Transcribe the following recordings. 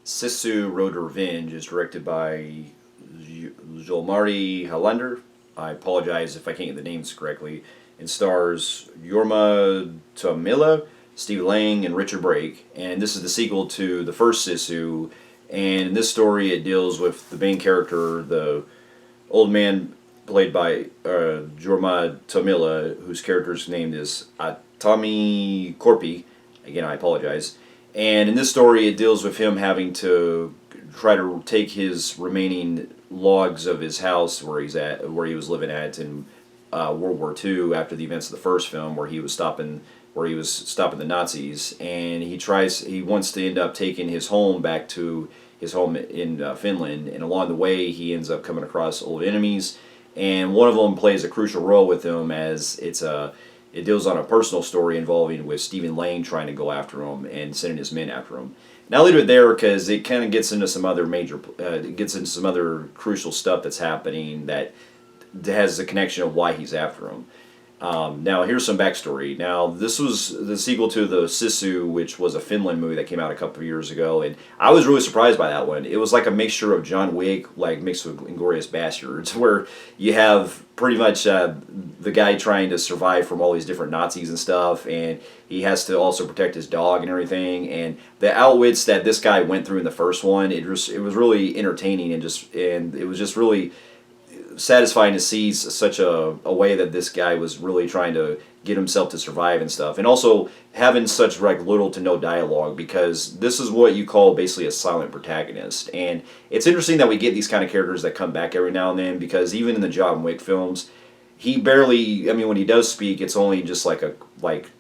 Sisu Road to Revenge is directed by Jolmari Halander. I apologize if I can't get the names correctly. And stars Yorma Tamila, Steve Lang, and Richard Brake. And this is the sequel to the first Sisu. And in this story, it deals with the main character, the old man played by Jorma Tamila, whose character's name is Tommy Corpi. Again, I apologize. And in this story, it deals with him having to try to take his remaining logs of his house where he's at, where he was living at in World War II after the events of the first film, where he was stopping the Nazis, and he wants to end up taking his home back to his home in Finland, and along the way he ends up coming across old enemies, and one of them plays a crucial role with him as it deals on a personal story involving with Stephen Lang trying to go after him and sending his men after him. Now I'll leave it there because it kind of gets into some other crucial stuff that's happening that has the connection of why he's after him. Now here's some backstory. Now this was the sequel to the Sisu, which was a Finland movie that came out a couple of years ago, and I was really surprised by that one. It was like a mixture of John Wick, like mixed with Inglourious Basterds, where you have pretty much the guy trying to survive from all these different Nazis and stuff, and he has to also protect his dog and everything. And the outwits that this guy went through in the first one, it was really entertaining and it was just really satisfying to see such a way that this guy was really trying to get himself to survive and stuff, and also having such like little to no dialogue, because this is what you call basically a silent protagonist. And it's interesting that we get these kind of characters that come back every now and then, because even in the John Wick films, he barely, I mean, when he does speak, it's only just like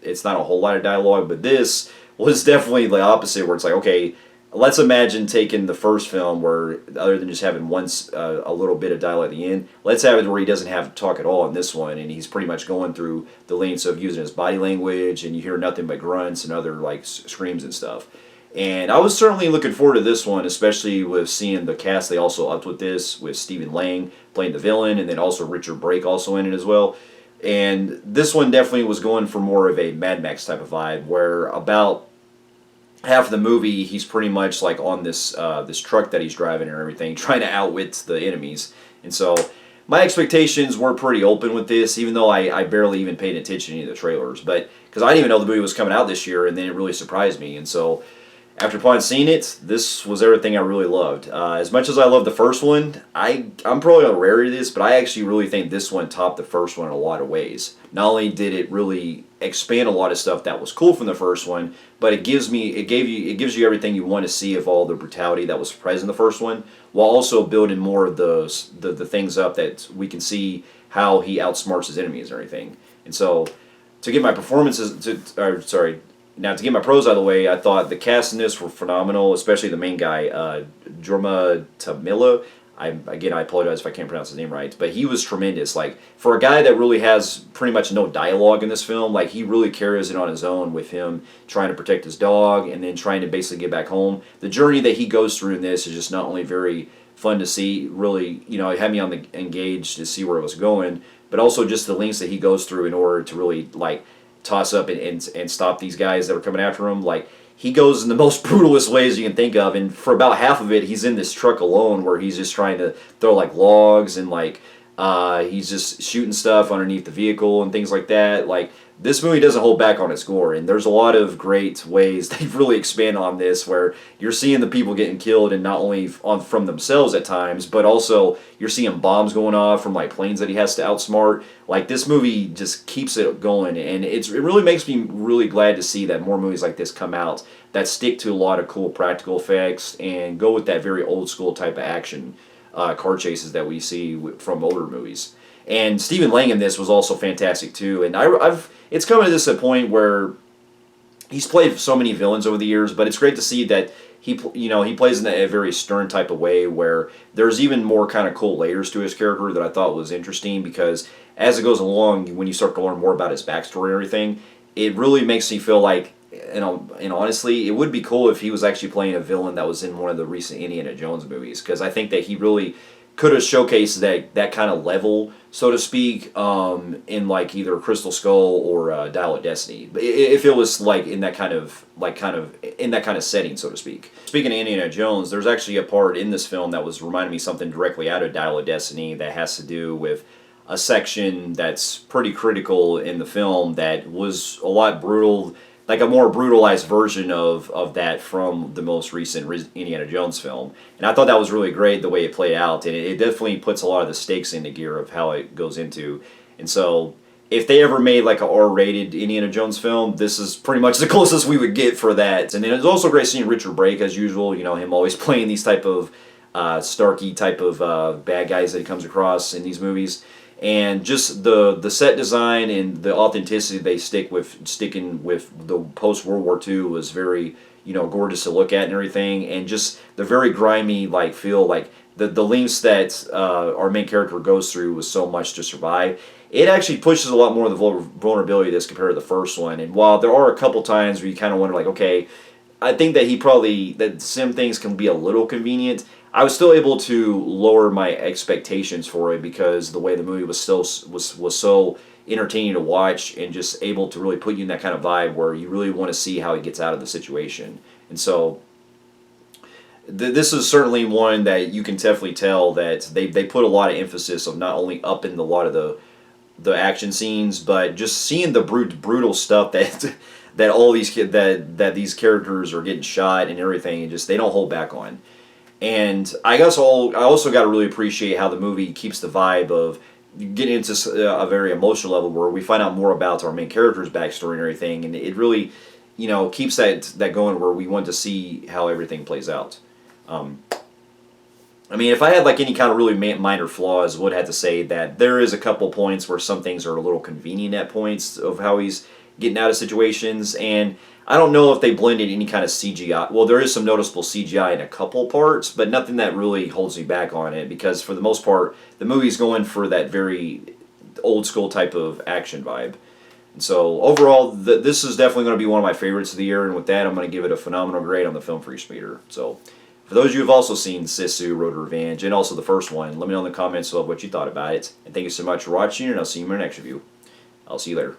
it's not a whole lot of dialogue. But this was definitely the opposite, where it's like, okay, let's imagine taking the first film where, other than just having a little bit of dialogue at the end, let's have it where he doesn't have to talk at all in this one, and he's pretty much going through the lengths of using his body language, and you hear nothing but grunts and other like screams and stuff. And I was certainly looking forward to this one, especially with seeing the cast they also upped with this, with Stephen Lang playing the villain, and then also Richard Brake also in it as well. And this one definitely was going for more of a Mad Max type of vibe, where about half of the movie he's pretty much like on this truck that he's driving and everything, trying to outwit the enemies. And so my expectations were pretty open with this, even though I barely even paid attention to any of the trailers, but because I didn't even know the movie was coming out this year, and then it really surprised me. And so after upon seeing it, this was everything I really loved. As much as I loved the first one, I'm probably a rarity to this, but I actually really think this one topped the first one in a lot of ways. Not only did it really expand a lot of stuff that was cool from the first one, but it gives you everything you want to see of all the brutality that was present in the first one, while also building more of the things up that we can see how he outsmarts his enemies and everything. And so to get my to get my pros out of the way, I thought the cast in this were phenomenal, especially the main guy, Jorma Tamila. I apologize if I can't pronounce his name right, but he was tremendous. Like, for a guy that really has pretty much no dialogue in this film, like, he really carries it on his own with him trying to protect his dog and then trying to basically get back home. The journey that he goes through in this is just not only very fun to see, really, it had me engaged to see where it was going, but also just the lengths that he goes through in order to really, like, toss up and stop these guys that are coming after him. Like, he goes in the most brutalest ways you can think of, and for about half of it, he's in this truck alone where he's just trying to throw like logs and like he's just shooting stuff underneath the vehicle and things like that. Like, this movie doesn't hold back on its gore, and there's a lot of great ways they've really expanded on this, where you're seeing the people getting killed, and not only from themselves at times, but also you're seeing bombs going off from like planes that he has to outsmart. Like, this movie just keeps it going, and it really makes me really glad to see that more movies like this come out that stick to a lot of cool practical effects and go with that very old school type of action car chases that we see from older movies. And Stephen Lang in this was also fantastic too. And it's coming to this point where he's played so many villains over the years, but it's great to see that he plays in a very stern type of way, where there's even more kind of cool layers to his character that I thought was interesting, because as it goes along, when you start to learn more about his backstory and everything, it really makes me feel like, and honestly, it would be cool if he was actually playing a villain that was in one of the recent Indiana Jones movies, because I think that he really could have showcased that kind of level, so to speak, in like either Crystal Skull or Dial of Destiny. But if it was like in that kind of in that kind of setting, so to speak. Speaking of Indiana Jones, there's actually a part in this film that was reminding me something directly out of Dial of Destiny that has to do with a section that's pretty critical in the film that was a lot brutal, like a more brutalized version of that from the most recent Indiana Jones film. And I thought that was really great the way it played out, and it definitely puts a lot of the stakes into gear of how it goes into. And so if they ever made like a R-rated Indiana Jones film, this is pretty much the closest we would get for that. And then it's also great seeing Richard Brake as usual, you know, him always playing these type of Starky type of bad guys that he comes across in these movies. And just the set design and the authenticity they sticking with the post World War II was very, you know, gorgeous to look at and everything, and just the very grimy like feel, like the lengths that our main character goes through with so much to survive. It actually pushes a lot more of the vulnerability of this compared to the first one. And while there are a couple times where you kind of wonder like, okay, I think that some things can be a little convenient, I was still able to lower my expectations for it because the way the movie was so entertaining to watch, and just able to really put you in that kind of vibe where you really want to see how he gets out of the situation. And so this is certainly one that you can definitely tell that they put a lot of emphasis of not only upping a lot of the action scenes, but just seeing the brutal stuff that that all these that these characters are getting shot and everything, and just they don't hold back on. And I also got to really appreciate how the movie keeps the vibe of getting into a very emotional level where we find out more about our main character's backstory and everything, and it really, you know, keeps that going where we want to see how everything plays out. I mean, if I had like any kind of really minor flaws, I would have to say that there is a couple points where some things are a little convenient at points of how he's getting out of situations, and I don't know if they blended any kind of CGI. Well, there is some noticeable CGI in a couple parts, but nothing that really holds me back on it, because for the most part, the movie's going for that very old school type of action vibe. And so overall, this is definitely going to be one of my favorites of the year, and with that, I'm going to give it a phenomenal grade on the Film Freaks meter. So for those of you who have also seen Sisu, Road to Revenge, and also the first one, let me know in the comments of what you thought about it. And thank you so much for watching, and I'll see you in my next review. I'll see you later.